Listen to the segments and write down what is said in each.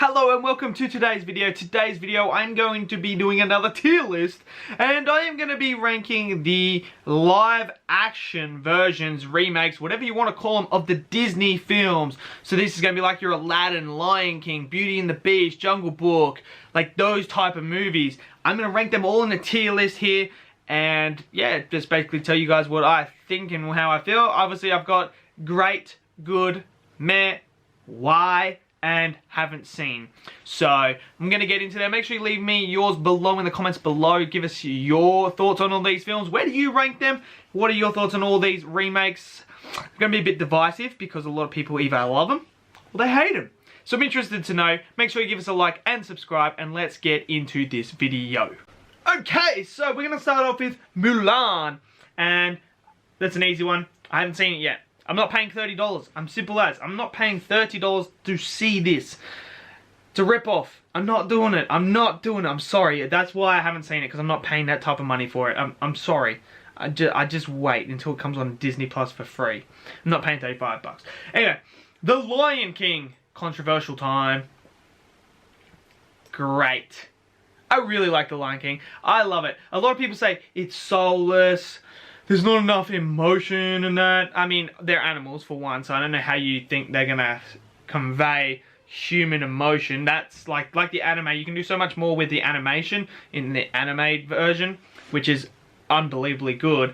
Hello and welcome to today's video. Today's video I'm going to be doing another tier list and I am going to be ranking the live action versions, remakes, whatever you want to call them, of the Disney films. So this is going to be like your Aladdin, Lion King, Beauty and the Beast, Jungle Book, like those type of movies. I'm going to rank them all in a tier list here and yeah, just basically tell you guys what I think and how I feel. Obviously I've got great, good, meh, why, and haven't seen. So I'm going to get into that. Make sure you leave me yours below in the comments below. Give us your thoughts on all these films. Where do you rank them? What are your thoughts on all these remakes? It's going to be a bit divisive because a lot of people either love them or they hate them. So I'm interested to know. Make sure you give us a like and subscribe and let's get into this video. Okay, so we're going to start off with Mulan. And that's an easy one. I haven't seen it yet. I'm not paying $30. I'm simple as. I'm not paying $30 to see this. It's a rip-off. I'm not doing it. I'm not doing it. I'm sorry. That's why I haven't seen it, because I'm not paying that type of money for it. I'm sorry. I just wait until it comes on Disney Plus for free. I'm not paying 35 bucks. Anyway, The Lion King. Controversial time. Great. I really like The Lion King. I love it. A lot of people say it's soulless. There's not enough emotion in that. I mean, they're animals for one, so I don't know how you think they're gonna convey human emotion. That's like the anime. You can do so much more with the animation in the animated version, which is unbelievably good.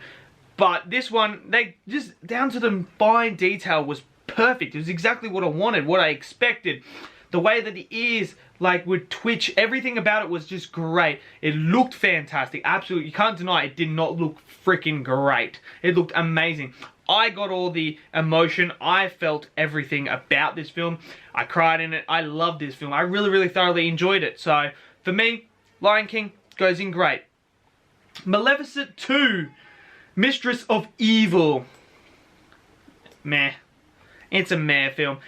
But this one, they just down to the fine detail was perfect. It was exactly what I wanted, what I expected. The way that the ears would twitch, everything about it was just great. It looked fantastic, absolutely. You can't deny it did not look freaking great. It looked amazing. I got all the emotion. I felt everything about this film. I cried in it. I loved this film. I really, really thoroughly enjoyed it. So, for me, Lion King goes in great. Maleficent 2, Mistress of Evil. Meh. It's a meh film.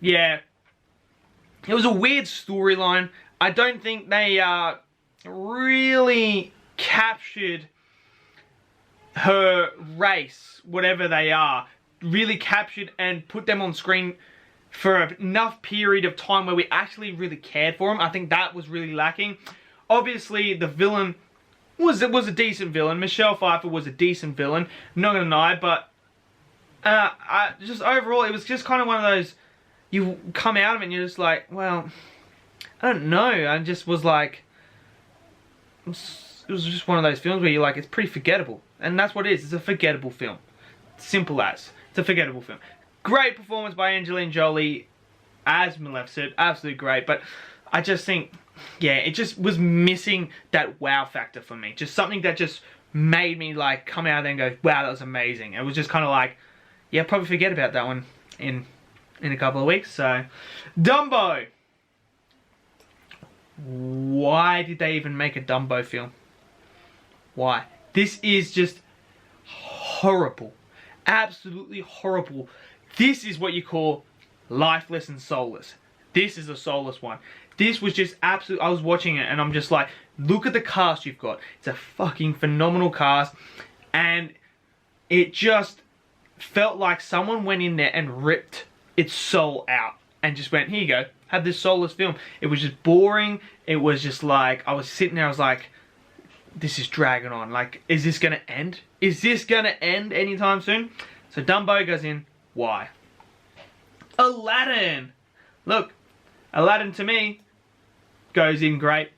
Yeah. It was a weird storyline. I don't think they really captured her race, whatever they are, really captured and put them on screen for enough period of time where we actually really cared for them. I think that was really lacking. Obviously, the villain was a decent villain. Michelle Pfeiffer was a decent villain. Not gonna deny, but just overall, it was just kind of one of those. You come out of it and you're just like, well, I don't know. I just was like, it was just one of those films where you're like, it's pretty forgettable. And that's what it is. It's a forgettable film. Simple as. It's a forgettable film. Great performance by Angelina Jolie as Maleficent. Absolutely great. But I just think, yeah, it just was missing that wow factor for me. Just something that just made me like come out there and go, wow, that was amazing. It was just kind of like, yeah, probably forget about that one in a couple of weeks. So Dumbo. Why did they even make a Dumbo film? Why? This is just horrible. Absolutely horrible. This is what you call lifeless and soulless. This is a soulless one. This was just absolute. I was watching it and I'm just like, look at the cast you've got. It's a fucking phenomenal cast. And it just felt like someone went in there and ripped its soul out and just went, here you go, have this soulless film. It was just boring. It was just like, I was sitting there, I was like, this is dragging on. Like, is this gonna end? Is this gonna end anytime soon? So Dumbo goes in. Why? Aladdin. Look, Aladdin to me goes in great.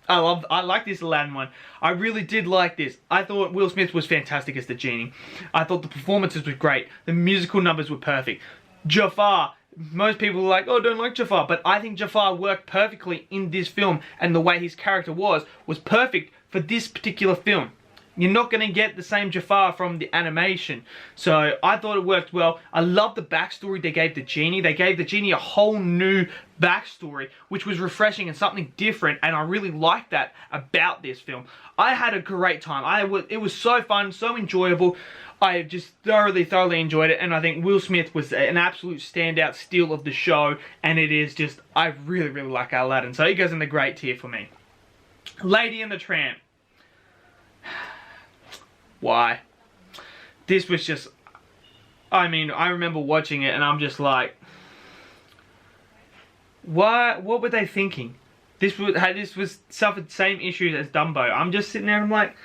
I like this Aladdin one. I really did like this. I thought Will Smith was fantastic as the genie. I thought the performances were great. The musical numbers were perfect. Jafar. Most people are like, oh, don't like Jafar. But I think Jafar worked perfectly in this film. And the way his character was perfect for this particular film. You're not going to get the same Jafar from the animation. So I thought it worked well. I love the backstory they gave the genie. They gave the genie a whole new backstory, which was refreshing and something different. And I really liked that about this film. I had a great time. It was so fun, so enjoyable. I just thoroughly enjoyed it. And I think Will Smith was an absolute standout steal of the show. And it is just, I really like Aladdin. So he goes in the great tier for me. Lady and the Tramp. Why? This was just, I mean, I remember watching it and I'm just like, What were they thinking? This was suffered the same issues as Dumbo. I'm just sitting there and I'm like,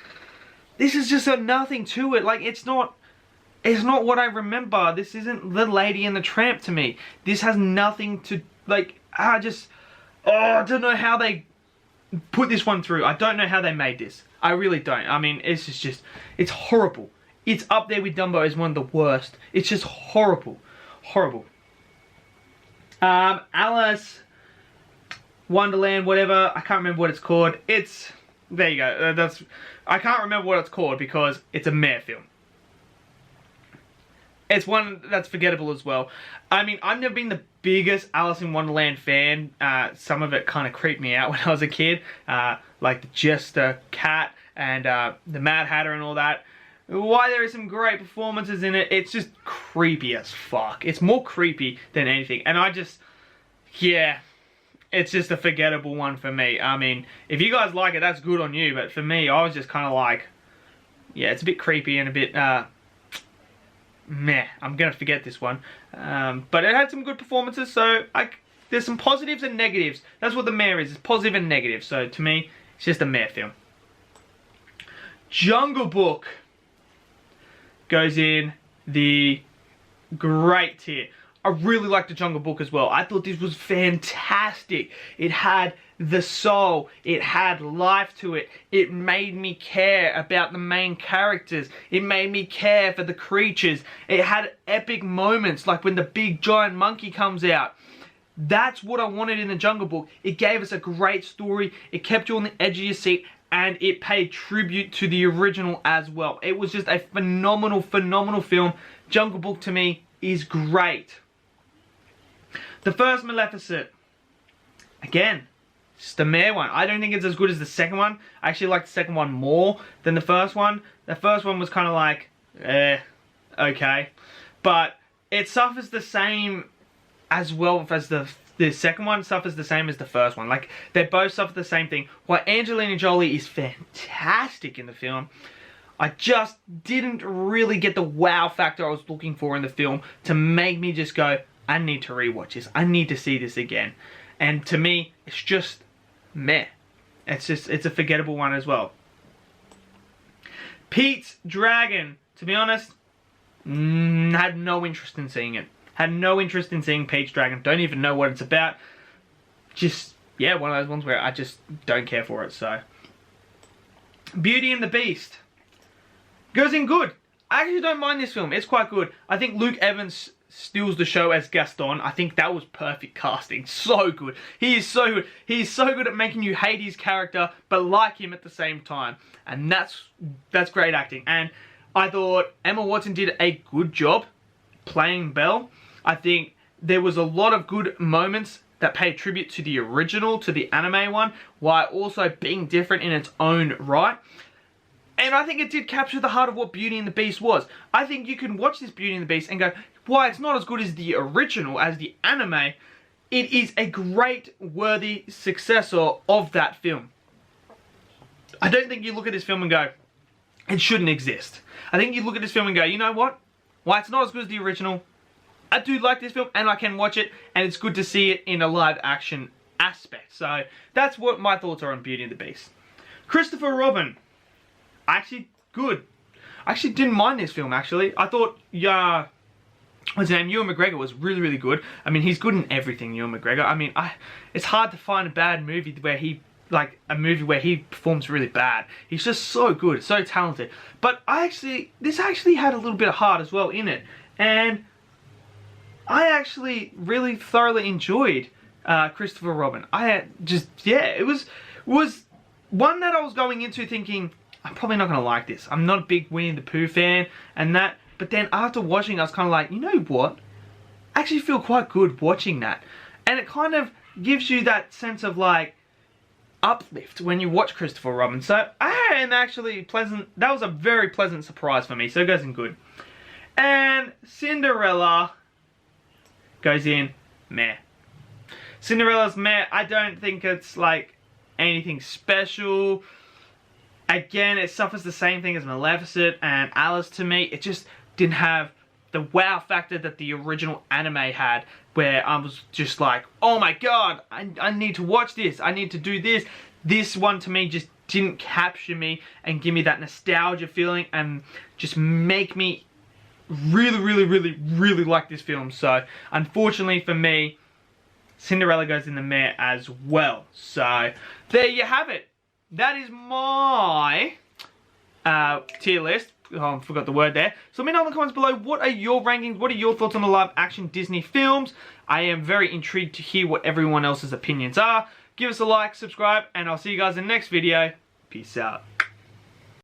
this is just got nothing to it. Like, it's not what I remember. This isn't The Lady and the Tramp to me. This has nothing to, like, I don't know how they put this one through. I don't know how they made this. I really don't. I mean, it's horrible. It's up there with Dumbo as one of the worst. It's just horrible. Horrible. Alice Wonderland, whatever. I can't remember what it's called. There you go. I can't remember what it's called because it's a meh film. It's one that's forgettable as well. I mean, I've never been the biggest Alice in Wonderland fan. Some of it kind of creeped me out when I was a kid. Like the Jester Cat and the Mad Hatter and all that. Why there is some great performances in it, it's just creepy as fuck. It's more creepy than anything. And yeah, it's just a forgettable one for me. I mean, if you guys like it, that's good on you. But for me, I was just kind of like, yeah, it's a bit creepy and a bit, meh. I'm going to forget this one. But it had some good performances, so there's some positives and negatives. That's what the meh is. It's positive and negative. So to me, it's just a meh film. Jungle Book goes in the great tier. I really liked the Jungle Book as well. I thought this was fantastic. It had the soul. It had life to it. It made me care about the main characters. It made me care for the creatures. It had epic moments like when the big giant monkey comes out. That's what I wanted in the Jungle Book. It gave us a great story. It kept you on the edge of your seat. And it paid tribute to the original as well. It was just a phenomenal, phenomenal film. Jungle Book to me is great. The first Maleficent, again, it's the meh one. I don't think it's as good as the second one. I actually like the second one more than the first one. The first one was kind of like, okay. But it suffers the same as well as the second one suffers the same as the first one. Like, they both suffer the same thing. While Angelina Jolie is fantastic in the film, I just didn't really get the wow factor I was looking for in the film to make me just go, I need to rewatch this. I need to see this again. And to me, it's just meh. It's a forgettable one as well. Pete's Dragon, to be honest, had no interest in seeing it. Had no interest in seeing Pete's Dragon. Don't even know what it's about. Just, yeah, one of those ones where I just don't care for it, so. Beauty and the Beast goes in good. I actually don't mind this film. It's quite good. I think Luke Evans steals the show as Gaston. I think that was perfect casting. So good. He is so good. He is so good at making you hate his character, but like him at the same time. And that's great acting. And I thought Emma Watson did a good job playing Belle. I think there was a lot of good moments that pay tribute to the original, to the anime one, while also being different in its own right. And I think it did capture the heart of what Beauty and the Beast was. I think you can watch this Beauty and the Beast and go, why, it's not as good as the original, as the anime. It is a great, worthy successor of that film. I don't think you look at this film and go, it shouldn't exist. I think you look at this film and go, you know what? Why, it's not as good as the original. I do like this film and I can watch it, and it's good to see it in a live action aspect. So that's what my thoughts are on Beauty and the Beast. Christopher Robin, actually good. I actually didn't mind this film, actually. I thought, what's his name? Ewan McGregor was really, really good. I mean, he's good in everything, Ewan McGregor. I mean, it's hard to find a bad movie where a movie where he performs really bad. He's just so good, so talented. But this actually had a little bit of heart as well in it. And I actually really thoroughly enjoyed Christopher Robin. It was one that I was going into thinking, I'm probably not going to like this. I'm not a big Winnie the Pooh fan and that. But then after watching, I was kind of like, you know what? I actually feel quite good watching that. And it kind of gives you that sense of like uplift when you watch Christopher Robin. So and actually pleasant. That was a very pleasant surprise for me. So it goes in good. And Cinderella goes in meh. Cinderella's meh. I don't think it's like anything special. Again, it suffers the same thing as Maleficent and Alice to me. It just didn't have the wow factor that the original anime had. where I was just like, oh my god, I need to watch this, I need to do this. This one to me just didn't capture me and give me that nostalgia feeling and just make me really like this film. So unfortunately for me, Cinderella goes in the meh as well. So there you have it. That is my tier list. Oh, I forgot the word there. So let me know in the comments below, what are your rankings? What are your thoughts on the live action Disney films? I am very intrigued to hear what everyone else's opinions are. Give us a like, subscribe, and I'll see you guys in the next video. Peace out.